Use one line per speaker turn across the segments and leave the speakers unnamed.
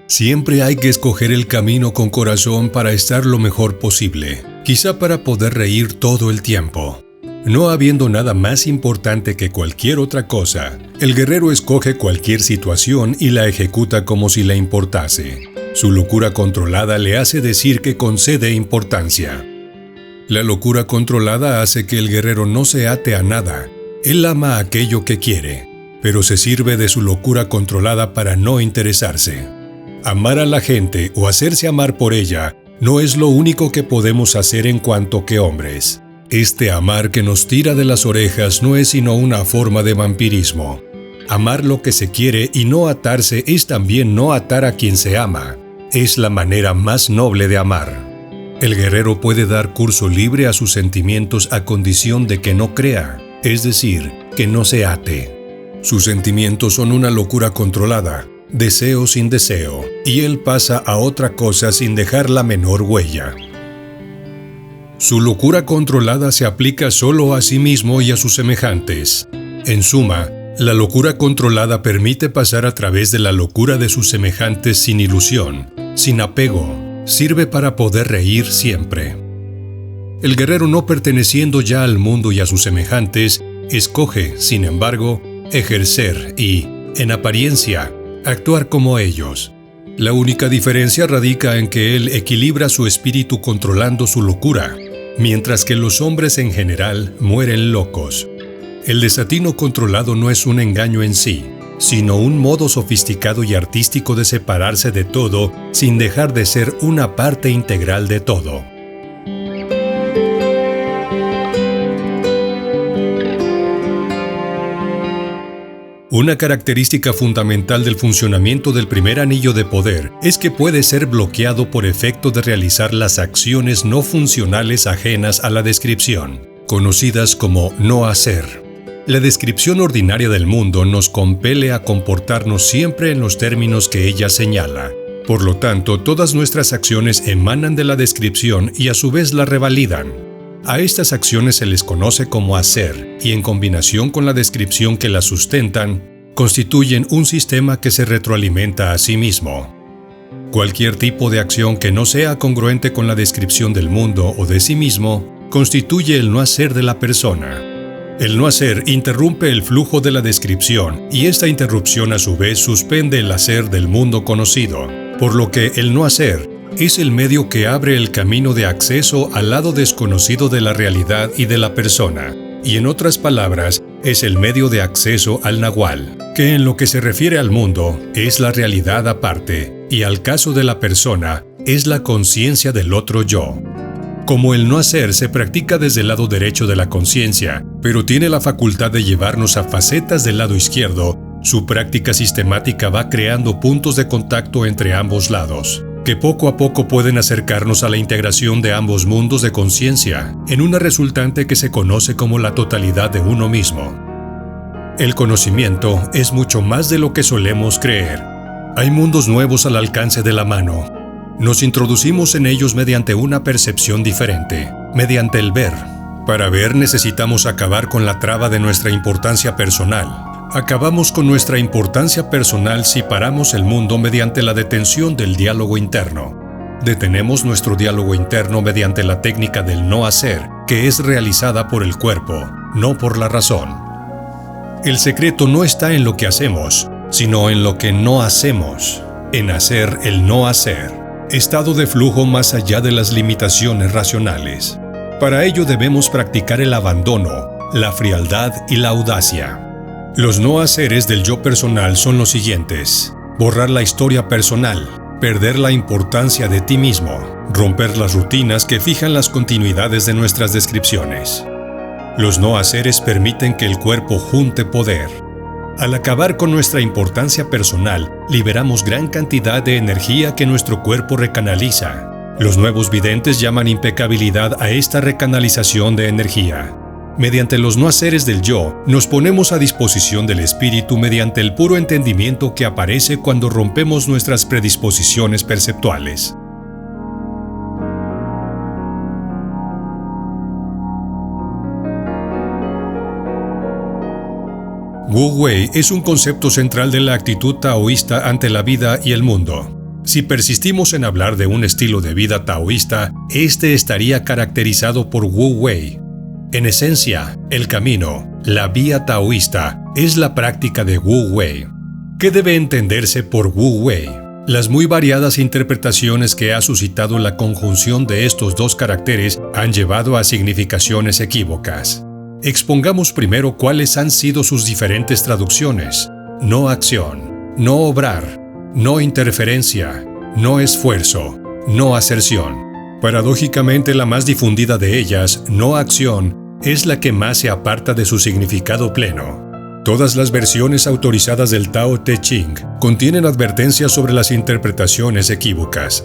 Siempre hay que escoger el camino con corazón para estar lo mejor posible, quizá para poder reír todo el tiempo. No habiendo nada más importante que cualquier otra cosa, el guerrero escoge cualquier situación y la ejecuta como si le importase. Su locura controlada le hace decir que concede importancia. La locura controlada hace que el guerrero no se ate a nada. Él ama aquello que quiere, pero se sirve de su locura controlada para no interesarse. Amar a la gente o hacerse amar por ella no es lo único que podemos hacer en cuanto que hombres. Este amar que nos tira de las orejas no es sino una forma de vampirismo. Amar lo que se quiere y no atarse es también no atar a quien se ama. Es la manera más noble de amar. El guerrero puede dar curso libre a sus sentimientos a condición de que no crea, es decir, que no se ate. Sus sentimientos son una locura controlada, deseo sin deseo, y él pasa a otra cosa sin dejar la menor huella. Su locura controlada se aplica solo a sí mismo y a sus semejantes. En suma, la locura controlada permite pasar a través de la locura de sus semejantes sin ilusión, sin apego, sirve para poder reír siempre. El guerrero, no perteneciendo ya al mundo y a sus semejantes, escoge, sin embargo, ejercer y, en apariencia, actuar como ellos. La única diferencia radica en que él equilibra su espíritu controlando su locura, mientras que los hombres en general mueren locos. El desatino controlado no es un engaño en sí, sino un modo sofisticado y artístico de separarse de todo sin dejar de ser una parte integral de todo. Una característica fundamental del funcionamiento del primer anillo de poder es que puede ser bloqueado por efecto de realizar las acciones no funcionales ajenas a la descripción, conocidas como no hacer. La descripción ordinaria del mundo nos compele a comportarnos siempre en los términos que ella señala. Por lo tanto, todas nuestras acciones emanan de la descripción y a su vez la revalidan. A estas acciones se les conoce como hacer, y en combinación con la descripción que las sustentan, constituyen un sistema que se retroalimenta a sí mismo. Cualquier tipo de acción que no sea congruente con la descripción del mundo o de sí mismo, constituye el no hacer de la persona. El no hacer interrumpe el flujo de la descripción, y esta interrupción a su vez suspende el hacer del mundo conocido, por lo que el no hacer es el medio que abre el camino de acceso al lado desconocido de la realidad y de la persona, y en otras palabras, es el medio de acceso al Nahual, que en lo que se refiere al mundo, es la realidad aparte, y al caso de la persona, es la conciencia del otro yo. Como el no hacer se practica desde el lado derecho de la conciencia, pero tiene la facultad de llevarnos a facetas del lado izquierdo, su práctica sistemática va creando puntos de contacto entre ambos lados, que poco a poco pueden acercarnos a la integración de ambos mundos de conciencia, en una resultante que se conoce como la totalidad de uno mismo. El conocimiento es mucho más de lo que solemos creer. Hay mundos nuevos al alcance de la mano. Nos introducimos en ellos mediante una percepción diferente, mediante el ver. Para ver necesitamos acabar con la traba de nuestra importancia personal. Acabamos con nuestra importancia personal si paramos el mundo mediante la detención del diálogo interno. Detenemos nuestro diálogo interno mediante la técnica del no hacer, que es realizada por el cuerpo, no por la razón. El secreto no está en lo que hacemos, sino en lo que no hacemos, en hacer el no hacer, estado de flujo más allá de las limitaciones racionales. Para ello debemos practicar el abandono, la frialdad y la audacia. Los no haceres del yo personal son los siguientes: borrar la historia personal, perder la importancia de ti mismo, romper las rutinas que fijan las continuidades de nuestras descripciones. Los no haceres permiten que el cuerpo junte poder. Al acabar con nuestra importancia personal, liberamos gran cantidad de energía que nuestro cuerpo recanaliza. Los nuevos videntes llaman impecabilidad a esta recanalización de energía. Mediante los no haceres del yo, nos ponemos a disposición del espíritu mediante el puro entendimiento que aparece cuando rompemos nuestras predisposiciones perceptuales. Wu Wei es un concepto central de la actitud taoísta ante la vida y el mundo. Si persistimos en hablar de un estilo de vida taoísta, este estaría caracterizado por Wu Wei. En esencia, el camino, la vía taoísta, es la práctica de Wu Wei. ¿Qué debe entenderse por Wu Wei? Las muy variadas interpretaciones que ha suscitado la conjunción de estos dos caracteres han llevado a significaciones equívocas. Expongamos primero cuáles han sido sus diferentes traducciones. No acción, no obrar, no interferencia, no esfuerzo, no aserción. Paradójicamente, la más difundida de ellas, no acción, es la que más se aparta de su significado pleno. Todas las versiones autorizadas del Tao Te Ching contienen advertencias sobre las interpretaciones equívocas.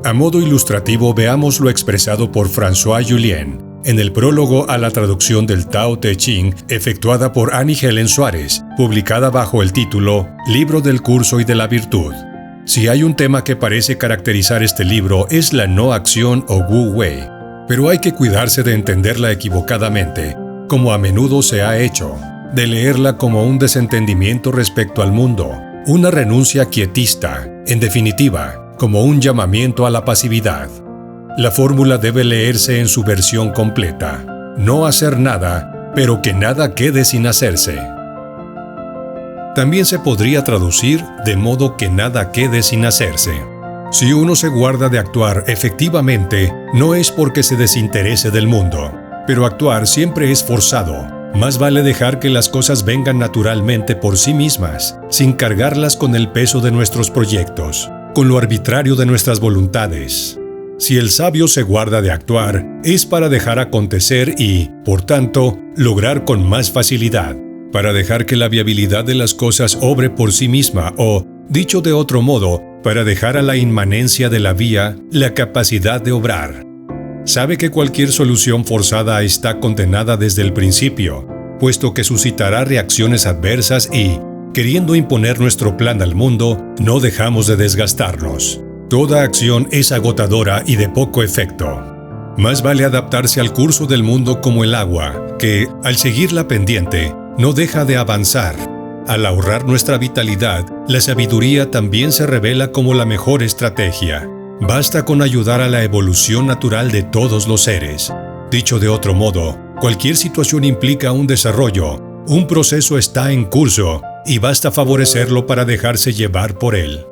A modo ilustrativo, veamos lo expresado por François Julien en el prólogo a la traducción del Tao Te Ching efectuada por Annie Helen Suárez, publicada bajo el título Libro del Curso y de la Virtud. Si hay un tema que parece caracterizar este libro es la no acción o Wu Wei, pero hay que cuidarse de entenderla equivocadamente, como a menudo se ha hecho, de leerla como un desentendimiento respecto al mundo, una renuncia quietista, en definitiva, como un llamamiento a la pasividad. La fórmula debe leerse en su versión completa, no hacer nada, pero que nada quede sin hacerse. También se podría traducir de modo que nada quede sin hacerse. Si uno se guarda de actuar efectivamente, no es porque se desinterese del mundo, pero actuar siempre es forzado. Más vale dejar que las cosas vengan naturalmente por sí mismas, sin cargarlas con el peso de nuestros proyectos, con lo arbitrario de nuestras voluntades. Si el sabio se guarda de actuar, es para dejar acontecer y, por tanto, lograr con más facilidad, para dejar que la viabilidad de las cosas obre por sí misma o, dicho de otro modo, para dejar a la inmanencia de la vía la capacidad de obrar. Sabe que cualquier solución forzada está condenada desde el principio, puesto que suscitará reacciones adversas y, queriendo imponer nuestro plan al mundo, no dejamos de desgastarnos. Toda acción es agotadora y de poco efecto. Más vale adaptarse al curso del mundo como el agua, que, al seguir la pendiente, no deja de avanzar. Al ahorrar nuestra vitalidad, la sabiduría también se revela como la mejor estrategia. Basta con ayudar a la evolución natural de todos los seres. Dicho de otro modo, cualquier situación implica un desarrollo, un proceso está en curso, y basta favorecerlo para dejarse llevar por él.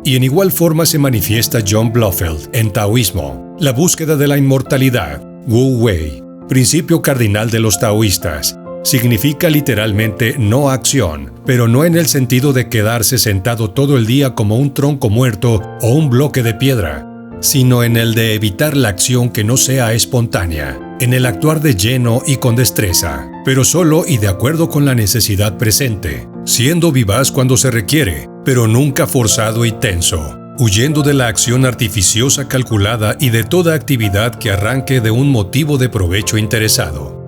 Y en igual forma se manifiesta John Blofeld en Taoísmo, la búsqueda de la inmortalidad, Wu Wei, principio cardinal de los taoístas. Significa literalmente no acción, pero no en el sentido de quedarse sentado todo el día como un tronco muerto o un bloque de piedra, sino en el de evitar la acción que no sea espontánea, en el actuar de lleno y con destreza, pero solo y de acuerdo con la necesidad presente, siendo vivaz cuando se requiere, pero nunca forzado y tenso, huyendo de la acción artificiosa calculada y de toda actividad que arranque de un motivo de provecho interesado.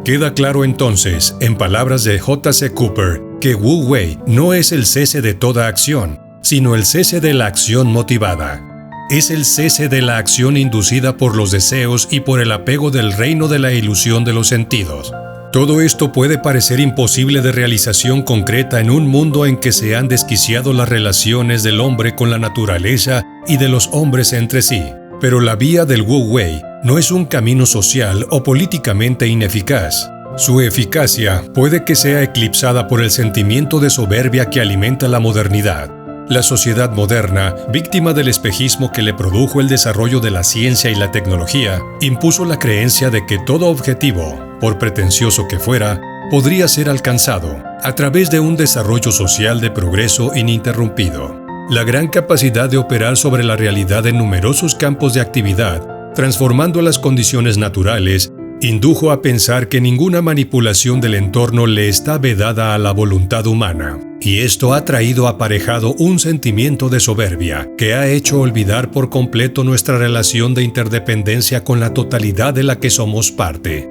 Queda claro entonces, en palabras de J.C. Cooper, que Wu Wei no es el cese de toda acción, sino el cese de la acción motivada. Es el cese de la acción inducida por los deseos y por el apego del reino de la ilusión de los sentidos. Todo esto puede parecer imposible de realización concreta en un mundo en que se han desquiciado las relaciones del hombre con la naturaleza y de los hombres entre sí. Pero la vía del Wu Wei no es un camino social o políticamente ineficaz. Su eficacia puede que sea eclipsada por el sentimiento de soberbia que alimenta la modernidad. La sociedad moderna, víctima del espejismo que le produjo el desarrollo de la ciencia y la tecnología, impuso la creencia de que todo objetivo, por pretencioso que fuera, podría ser alcanzado a través de un desarrollo social de progreso ininterrumpido. La gran capacidad de operar sobre la realidad en numerosos campos de actividad, transformando las condiciones naturales, indujo a pensar que ninguna manipulación del entorno le está vedada a la voluntad humana, y esto ha traído aparejado un sentimiento de soberbia que ha hecho olvidar por completo nuestra relación de interdependencia con la totalidad de la que somos parte.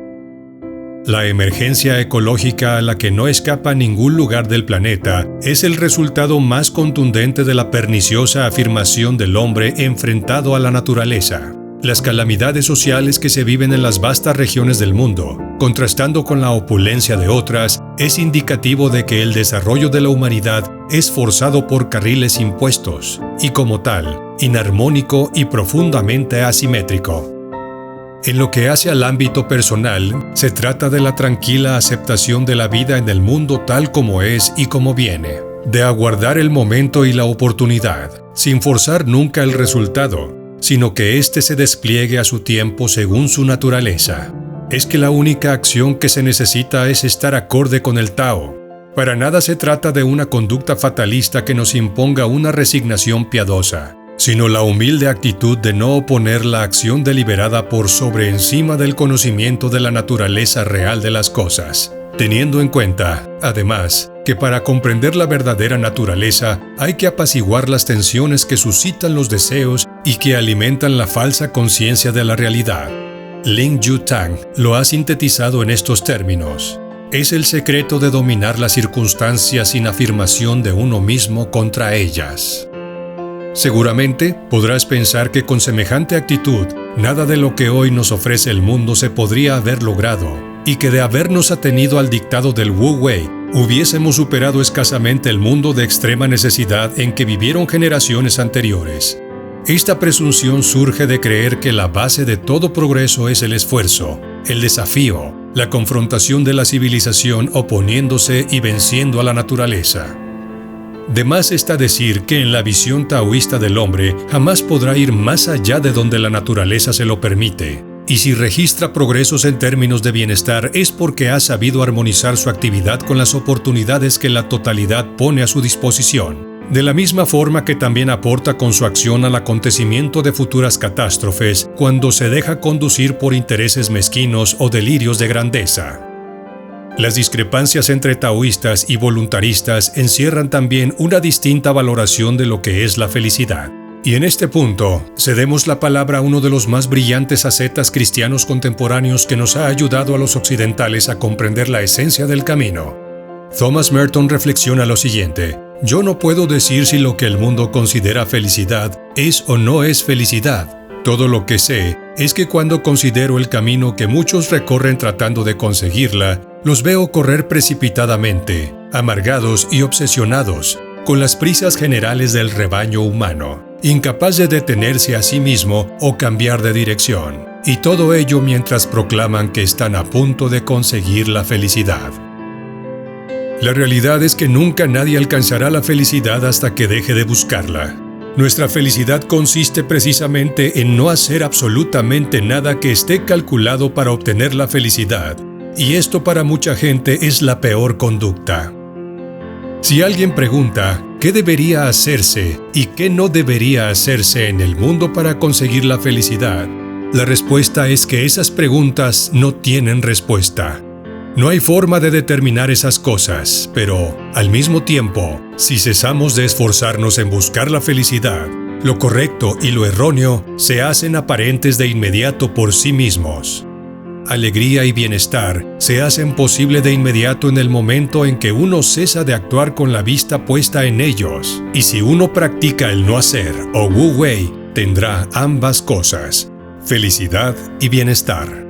La emergencia ecológica a la que no escapa ningún lugar del planeta es el resultado más contundente de la perniciosa afirmación del hombre enfrentado a la naturaleza. Las calamidades sociales que se viven en las vastas regiones del mundo, contrastando con la opulencia de otras, es indicativo de que el desarrollo de la humanidad es forzado por carriles impuestos y, como tal, inarmónico y profundamente asimétrico. En lo que hace al ámbito personal, se trata de la tranquila aceptación de la vida en el mundo tal como es y como viene, de aguardar el momento y la oportunidad, sin forzar nunca el resultado, sino que éste se despliegue a su tiempo según su naturaleza. Es que la única acción que se necesita es estar acorde con el Tao. Para nada se trata de una conducta fatalista que nos imponga una resignación piadosa, sino la humilde actitud de no oponer la acción deliberada por sobre encima del conocimiento de la naturaleza real de las cosas, teniendo en cuenta, además, que para comprender la verdadera naturaleza hay que apaciguar las tensiones que suscitan los deseos y que alimentan la falsa conciencia de la realidad. Ling Yutang lo ha sintetizado en estos términos. Es el secreto de dominar las circunstancias sin afirmación de uno mismo contra ellas. Seguramente podrás pensar que con semejante actitud, nada de lo que hoy nos ofrece el mundo se podría haber logrado, y que de habernos atenido al dictado del Wu Wei, hubiésemos superado escasamente el mundo de extrema necesidad en que vivieron generaciones anteriores. Esta presunción surge de creer que la base de todo progreso es el esfuerzo, el desafío, la confrontación de la civilización oponiéndose y venciendo a la naturaleza. De más está decir que en la visión taoísta del hombre jamás podrá ir más allá de donde la naturaleza se lo permite, y si registra progresos en términos de bienestar es porque ha sabido armonizar su actividad con las oportunidades que la totalidad pone a su disposición, de la misma forma que también aporta con su acción al acontecimiento de futuras catástrofes cuando se deja conducir por intereses mezquinos o delirios de grandeza. Las discrepancias entre taoístas y voluntaristas encierran también una distinta valoración de lo que es la felicidad. Y en este punto, cedemos la palabra a uno de los más brillantes ascetas cristianos contemporáneos que nos ha ayudado a los occidentales a comprender la esencia del camino. Thomas Merton reflexiona lo siguiente: yo no puedo decir si lo que el mundo considera felicidad es o no es felicidad. Todo lo que sé es que cuando considero el camino que muchos recorren tratando de conseguirla, los veo correr precipitadamente, amargados y obsesionados, con las prisas generales del rebaño humano, incapaz de detenerse a sí mismo o cambiar de dirección, y todo ello mientras proclaman que están a punto de conseguir la felicidad. La realidad es que nunca nadie alcanzará la felicidad hasta que deje de buscarla. Nuestra felicidad consiste precisamente en no hacer absolutamente nada que esté calculado para obtener la felicidad, y esto para mucha gente es la peor conducta. Si alguien pregunta qué debería hacerse y qué no debería hacerse en el mundo para conseguir la felicidad, la respuesta es que esas preguntas no tienen respuesta. No hay forma de determinar esas cosas, pero, al mismo tiempo, si cesamos de esforzarnos en buscar la felicidad, lo correcto y lo erróneo se hacen aparentes de inmediato por sí mismos. Alegría y bienestar se hacen posible de inmediato en el momento en que uno cesa de actuar con la vista puesta en ellos. Y si uno practica el no hacer o Wu Wei, tendrá ambas cosas, felicidad y bienestar.